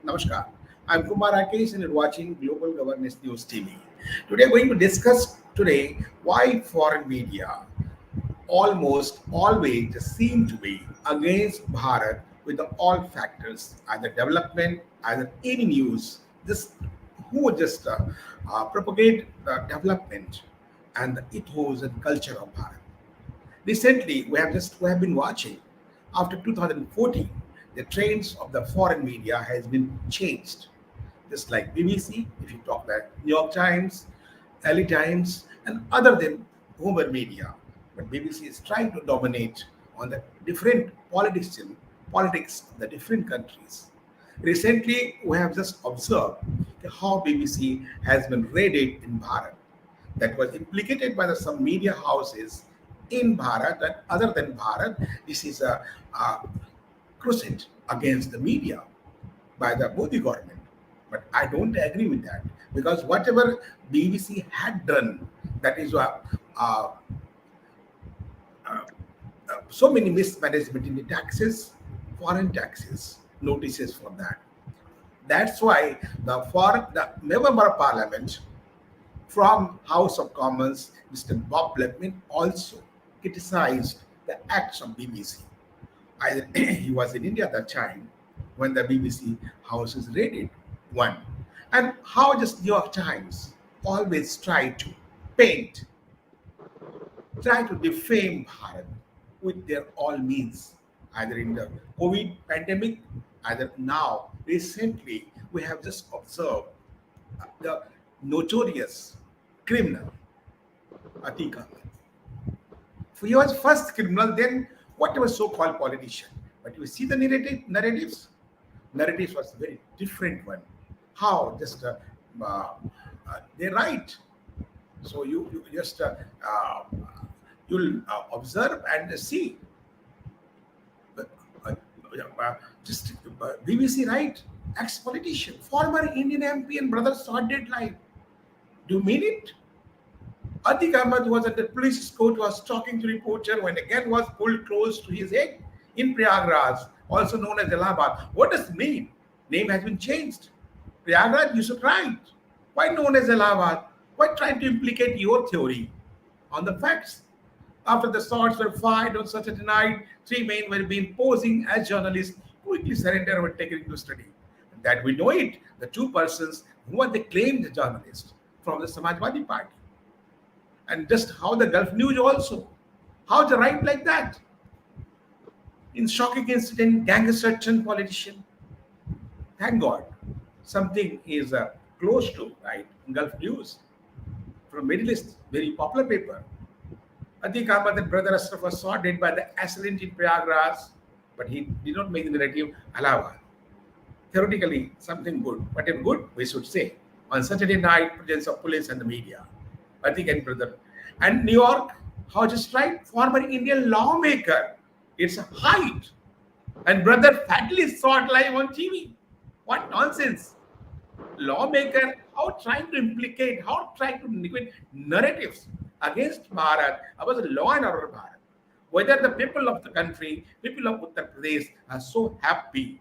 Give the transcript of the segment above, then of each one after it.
Namaskar. I'm Kumar Rakesh and you're watching Global Governance News TV. Today, we're going to discuss why foreign media almost always seem to be against Bharat with all factors, either development, either any news, just who just propagate the development and the ethos and culture of Bharat. Recently, we have been watching after 2014, the trends of the foreign media has been changed. Just like BBC, if you talk about New York Times, LA Times, and other than Homer media, but BBC is trying to dominate on the different politics of the different countries. Recently, we have just observed how BBC has been raided in Bharat that was implicated by some media houses in Bharat and other than Bharat. This is a crusade against the media by the Modi government. But I don't agree with that because whatever BBC had done, that is so many mismanagement in the taxes, foreign taxes, notices for that. That's why the member of Parliament from House of Commons, Mr. Bob Blackman also criticized the acts of BBC. He was in India at that time when the BBC house is raided. One, and how just New York Times always paint, try to defame Bharat with their all means, either in the COVID pandemic, either now. Recently, we have just observed the notorious criminal Atika. He was first criminal, then whatever so-called politician. But you see the narratives was very different one. How just they write. So you just you'll observe and see. But, just BBC right, ex-politician, former Indian MP and brother sought deadline. Do you mean it? Atiq Ahmad was at the police escort, was talking to reporter when again was pulled close to his head in Prayagraj, also known as Allahabad. What does it mean? Name has been changed. Prayagraj, you should write. Why known as Allahabad? Why trying to implicate your theory on the facts? After the shots were fired on Saturday night, three men were being posing as journalists, quickly surrendered and were taken into custody. That we know it. The two persons who are the claimed journalists from the Samajwadi Party. And just how the Gulf News also. How they write like that? In shocking incident, gangster turned politician. Thank God, something is close to right Gulf News from Middle East, very popular paper. Atiq Ahmad and brother Ashraf was shot dead by the assailant in Prayagraj, but he did not make the narrative Allahabad. Theoretically, something good. Whatever good, we should say. On Saturday night, presence of police and the media. Atiq and brother. And New York, how just right? Former Indian lawmaker. It's a height. And brother fatally shot live on TV. What nonsense. Lawmaker, how trying to implicate, how trying to negotiate narratives against Bharat about the law and order of Bharat. Whether the people of the country, people of Uttar Pradesh are so happy.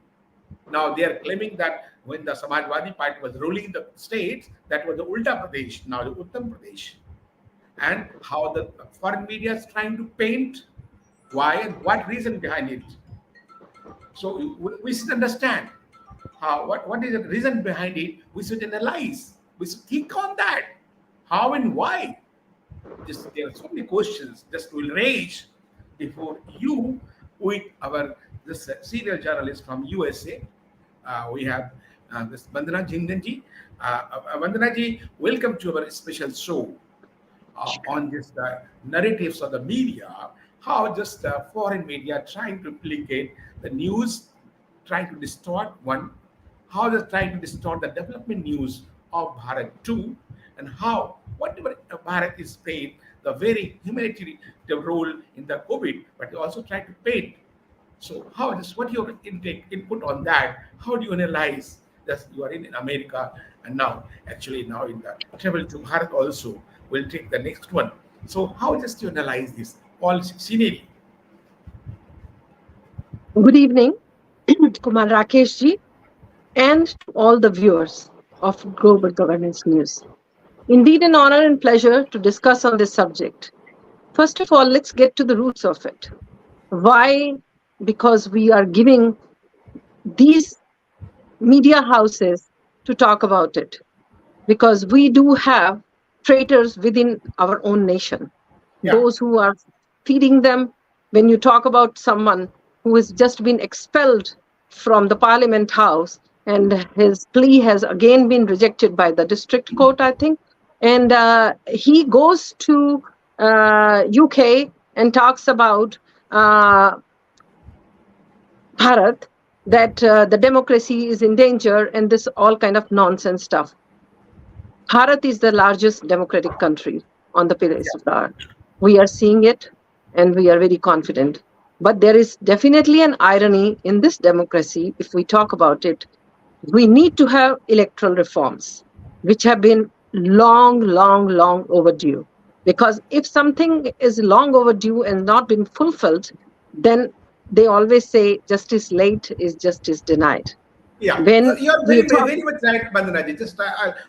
Now they are claiming that when the Samajwadi Party was ruling the states, that was the Ulta Pradesh, now the Uttar Pradesh. And how the foreign media is trying to paint, why and what reason behind it. So we should understand what is the reason behind it. We should analyze. We should think on that. How and why. Just there are so many questions just will raise before you with our this serial journalist from USA. We have this Vandana Jindanji. Vandana ji, welcome to our special show on this narratives of the media. How just foreign media trying to implicate the news, trying to distort one, how they're trying to distort the development news of Bharat too, and how whatever Bharat is paid the very humanitarian role in the COVID, but they also try to paint. So how this what your input on that? How do you analyze that you are in America and now actually now in the travel to Bharat also will take the next one. So how just you analyze this all scenery? Good evening, Kumar Rakesh ji. and to all the viewers of Global Governance News. Indeed, an honor and pleasure to discuss on this subject. First of all, let's get to the roots of it. Why? Because we are giving these media houses to talk about it. Because we do have traitors within our own nation, Yeah, those who are feeding them. When you talk about someone who has just been expelled from the Parliament House and his plea has again been rejected by the district court, I think, and he goes to UK and talks about uh, Bharat, that the democracy is in danger and this all kind of nonsense stuff. Bharat is the largest democratic country on the face yeah, of the earth. We are seeing it and we are very confident. But there is definitely an irony in this democracy. If we talk about it, we need to have electoral reforms, which have been long overdue. Because if something is long overdue and not been fulfilled, then they always say justice late is justice denied. yeah. When You are we talk, very much right, Bandanaji. Just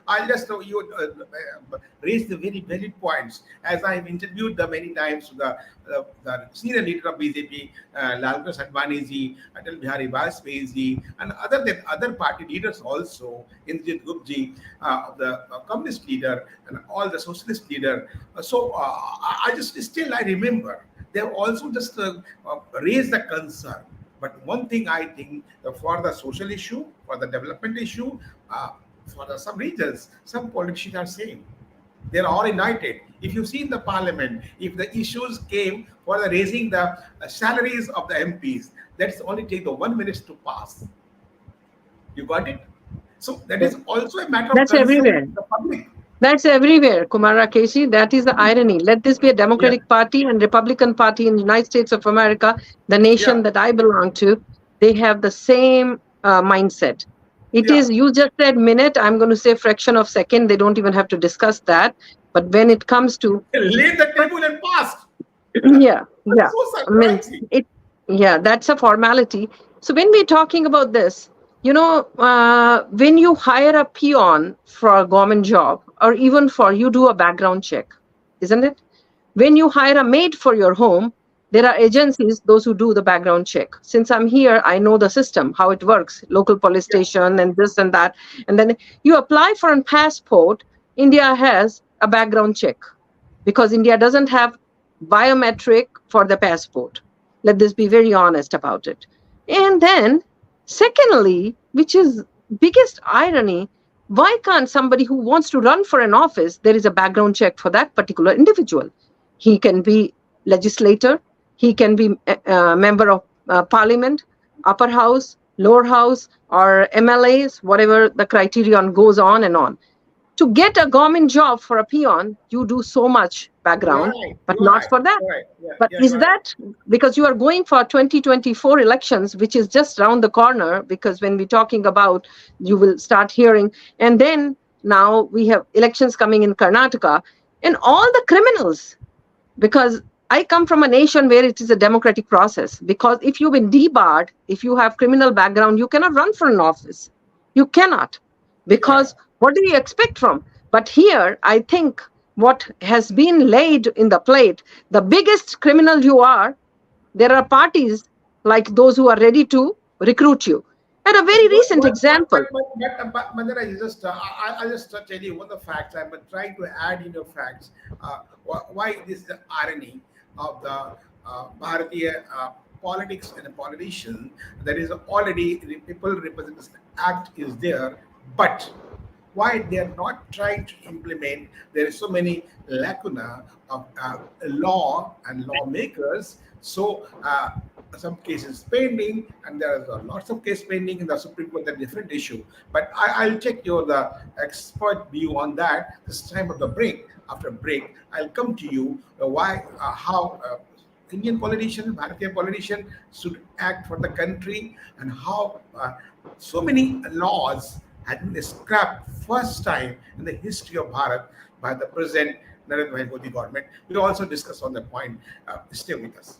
I'll just you raise the very valid points. As I've interviewed the many times to the senior leader of BJP, Lal Krishna Advani ji, Atal Bihari Vajpayee ji, and other party leaders also, Indrajit Gupta ji, the communist leader, and all the socialist leader. I just still I remember they have also just raised the concern. But one thing I think for the social issue, for the development issue, for some regions, some politicians are saying they're all united. If you see in the parliament, if the issues came for the raising the salaries of the MPs, that's only take the 1 minute to pass. You got it? So that is also a matter of that's concern everywhere. to the public. That's everywhere, Kumar Rakesh. That is the irony. Let this be a Yeah, Democratic Party and Republican Party in the United States of America, the yeah, nation that I belong to. They have the same mindset. It yeah. is, you just said minute, I'm going to say fraction of second. They don't even have to discuss that. But when it comes to, Leave the table and pass. yeah, That's yeah, so I mean, surprising. it, yeah, that's a formality. So when we're talking about this, when you hire a peon for a government job, or even for you do a background check, isn't it? When you hire a maid for your home, there are agencies, those who do the background check. Since I'm here, I know the system, how it works, local police Yeah, station and this and that. And then you apply for a passport, India has a background check because India doesn't have biometric for the passport. Let this be very honest about it. And then, secondly, which is biggest irony, why can't somebody who wants to run for an office, there is a background check for that particular individual? He can be legislator, he can be a member of parliament, upper house, lower house, or MLAs, whatever the criterion goes on and on. To get a government job for a peon, you do so much you are background, right. but You are not right. for that. You are right. Yeah, But yeah, you is are right. that because you are going for 2024 elections, which is just round the corner? Because when we're talking about, you will start hearing, and then now we have elections coming in Karnataka, and all the criminals, because I come from a nation where it is a democratic process. Because if you've been debarred, if you have criminal background, you cannot run for an office. You cannot. Yeah. Because what do you expect from? But here, I think what has been laid in the plate, the biggest criminal you are, there are parties like those who are ready to recruit you. And a very recent example. Mandara, you just, I'll just tell you one of the facts. I'm trying to add in the facts. Why this is the irony of the Bharatiya politics and a politician. There is already the People Representation Act is there, but why they are not trying to implement? There is so many lacuna of law and lawmakers. So some cases pending, and there are lots of cases pending in the Supreme Court. A different issue. But I'll check your the expert view on that. This time of the break. After break, I'll come to you. Why? How? Indian politician, Bharatiya politician should act for the country, and how so many laws had been scrapped first time in the history of Bharat by the present Narendra Modi government. We'll also discuss on that point. Stay with us.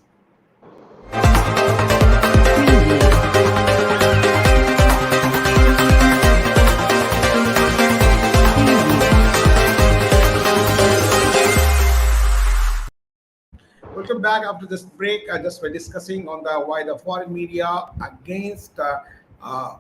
back after this break. Just we're discussing on the why the foreign media against uh,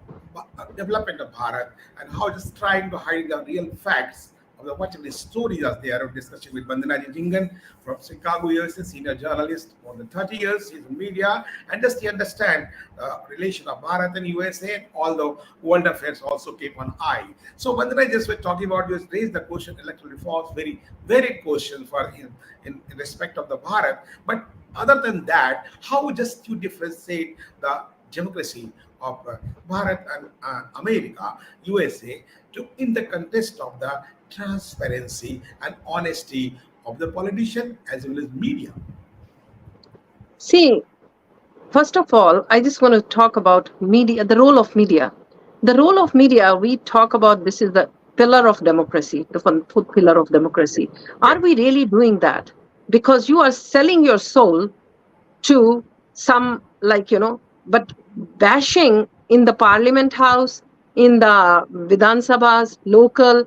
development of Bharat and how just trying to hide the real facts of the whatever the stories are there. Of discussing with Bandana Jingan from Chicago, USA, senior journalist more than 30 years. He's in media and just to understand the relation of Bharat and USA and all the world affairs also keep on eye. So Bandana just we're talking about you raised the question electoral reforms, very very question for him in respect of the Bharat. But other than that, how just you differentiate the democracy of Bharat and America, USA, to in the context of the transparency and honesty of the politician as well as media. See, first of all, I just want to talk about media, the role of media. The role of media, we talk about this is the pillar of democracy, the fourth pillar of democracy. Are we really doing that? Because you are selling your soul to some, but bashing in the parliament house, in the Vidhan Sabhas, local,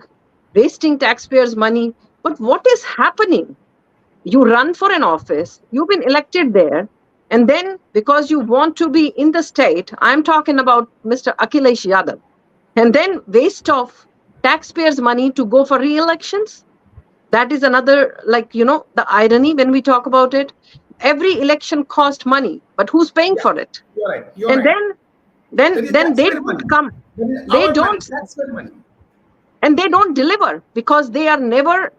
wasting taxpayers' money. But what is happening? You run for an office, you've been elected there, and then because you want to be in the state, I'm talking about Mr. Akhilesh Yadav, and then waste of taxpayers' money to go for re-elections. That is another, the irony when we talk about it. Every election cost money, but who's paying Yeah, for it? you're right. You're And right. That then is then they taxpayer don't money. come. That is They our money. don't, Taxpayer money. and they don't deliver because they are never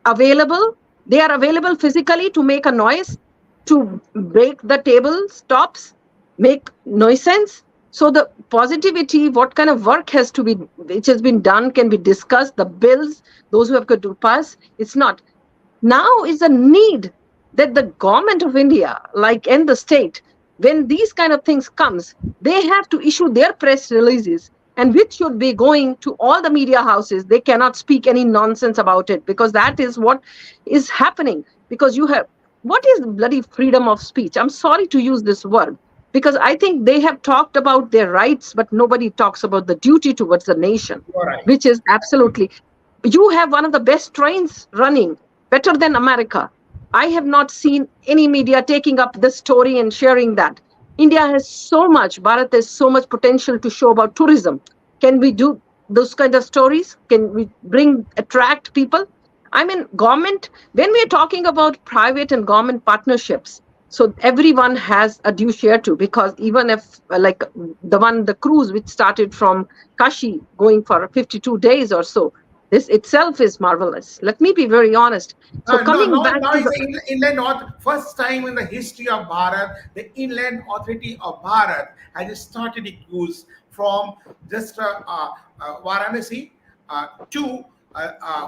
available. They are available physically to make a noise, to break the table stops, make nuisance. So the positivity, what kind of work has to be, which has been done, can be discussed. The bills, those who have got to pass, it's not. Now is a need that the government of India, like in the state, when these kind of things comes, they have to issue their press releases, and which should be going to all the media houses. They cannot speak any nonsense about it because that is what is happening. Because you have, what is bloody freedom of speech? I'm sorry to use this word because I think they have talked about their rights, but nobody talks about the duty towards the nation, You're right. which is absolutely. You have one of the best trains running, better than America. I have not seen any media taking up this story and sharing that. India has so much, Bharat has so much potential to show about tourism. Can we do those kind of stories? Can we attract people? I mean, government, when we're talking about private and government partnerships, so everyone has a due share to, because even if the cruise which started from Kashi going for 52 days or so, this itself is marvelous. Let me be very honest. So No, coming no, back now to is the, the inland first time in the history of Bharat, the Inland Authority of Bharat has started a cruise from just Varanasi to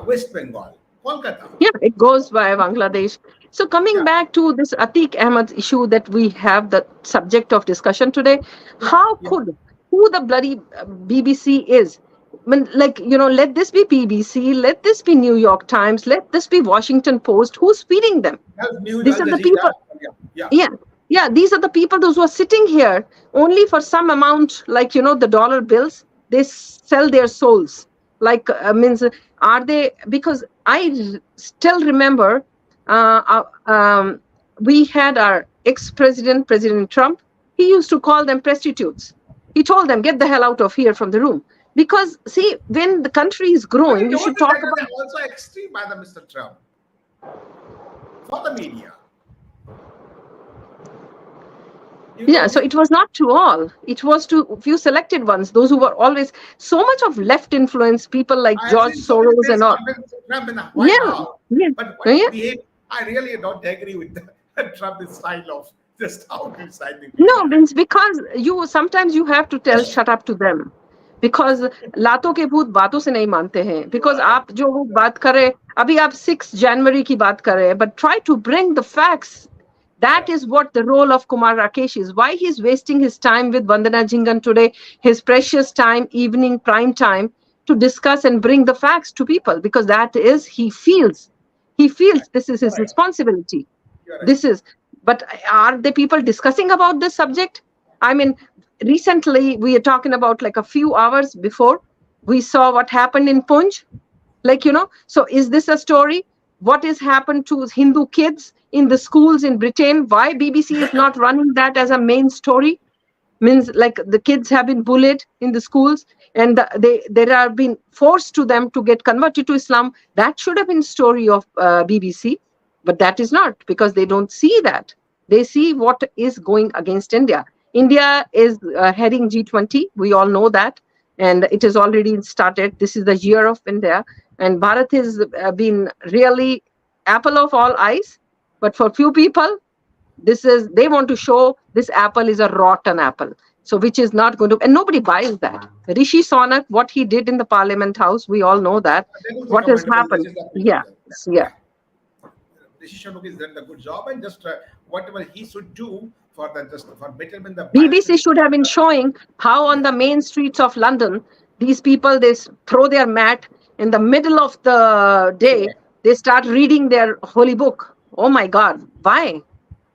West Bengal, Kolkata. yeah, it goes by Bangladesh. So coming Yeah, back to this Atiq Ahmed issue that we have the subject of discussion today, yeah, how yeah. could, who the bloody BBC is? I mean, let this be BBC, let this be New York Times, let this be Washington Post. Who's feeding them? That's News These Al are the Jazeera. people. Yeah, yeah, Yeah, yeah, these are the people, those who are sitting here only for some amount, the dollar bills. They sell their souls. Means, are they? Because still remember, uh, uh, um, we had our ex-president, President Trump. He used to call them prostitutes. He told them, get the hell out of here from the room. Because see, when the country is but growing, it you was should talk that about. was also extreme by the Mr. Trump for the media. You Yeah, know, so it was not to all. It was to few selected ones, those who were always so much of left influence, people like I have George seen so many Soros press and all. conferences of Trump in the White Yeah, House, yeah, but what yeah. behave? I really don't agree with the Trump's style of just how to decide the No, media. means because you sometimes you have to tell shut up to them. Because लातों के भूत बातों से नहीं मानते हैं. You are Because right. आप जो वो बात कर रहे, अभी आप 6 January की बात कर रहे हैं, but try to bring the facts. That Correct. is what the role of Kumar Rakesh is. Why he's wasting his time with Vandana Jingan today, his precious time, evening prime time, to discuss and bring the facts to people. Because that is, he feels Correct. this is You're his right. responsibility. You're right. This is, but are the people discussing about this subject? I mean, recently we are talking about like a few hours before we saw what happened in Punj. So is this a story? What has happened to Hindu kids in the schools in Britain. Why BBC is not running that as a main story? Means like the kids have been bullied in the schools, and they are being forced to them to get converted to Islam. That should have been story of BBC, but that is not, because they don't see that. They see what is going against India. India is heading G20. We all know that, and it has already started. This is the year of India, and Bharat has been really apple of all eyes. But for few people, they want to show this apple is a rotten apple, so which is not going to, and nobody buys that. Rishi Sunak, what he did in the Parliament House, we all know that That is the what has commendable. This happened. is Yeah, appreciable. yeah. Yeah. Decision has done a good job, and just whatever he should do for the just for betterment the Bharat BBC country. should have been showing how on Yeah. the main streets of London, these people, throw their mat in the middle of the day, Correct. they start reading their holy book. Oh my God, why?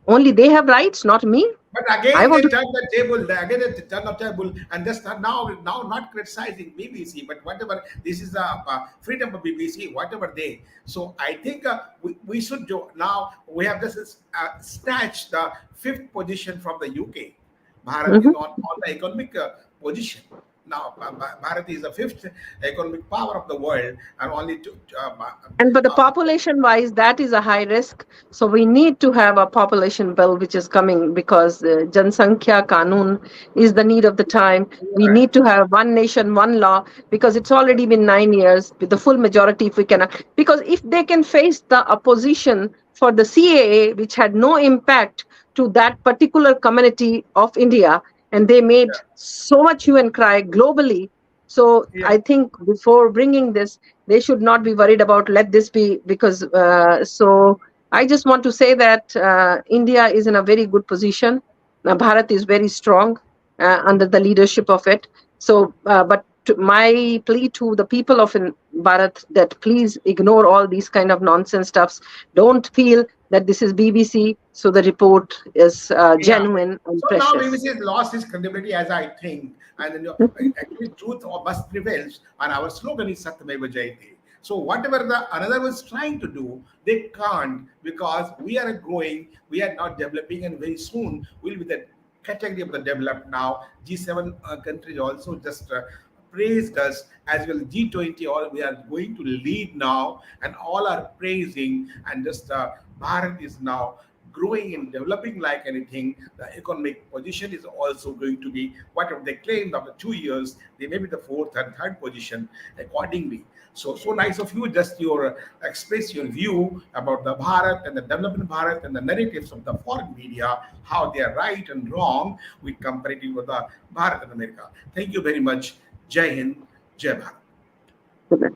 Only they have rights, not me. But I again, want they to. turn the table. Again, they turn the table, and just now not criticizing BBC, but whatever. This is the freedom of BBC. Whatever they. So I think we should do now. We have just snatched the fifth position from the UK. Bharat is Mhm. on the economic position. Now, Bharat is the fifth economic power of the world, and only two. And but the population wise, that is a high risk. So we need to have a population bill which is coming, because Jansankhya Kanun is the need of the time. We need to have one nation, one law, because it's already been 9 years with the full majority. If we cannot, because if they can face the opposition for the CAA, which had no impact to that particular community of India, and they made so much hue and cry globally. So Yeah. I think before bringing this, they should not be worried about let this be, because so I just want to say that India is in a very good position. Bharat is very strong under the leadership of it. So but my plea to the people of Bharat, that please ignore all these kind of nonsense stuffs. Don't feel that this is BBC, so the report is Yeah. genuine and So now precious. BBC has lost its credibility, as I think, and then actually truth must prevail, and our slogan is Satyameva Jayate. So whatever the another was trying to do, they can't, because we are growing, we are not developing, and very soon we'll be the category of the developed now. G7 countries also just praised us, as well G20. All we are going to lead now, and all are praising, and just Bharat is now growing and developing like anything. The economic position is also going to be whatever they claimed after 2 years. They may be the fourth and third position accordingly. So nice of you. Just your express your view about the Bharat and the development Bharat and the narratives of the foreign media, how they are right and wrong with comparative with the Bharat and America. Thank you very much. Jai Hind, Jai Bharat.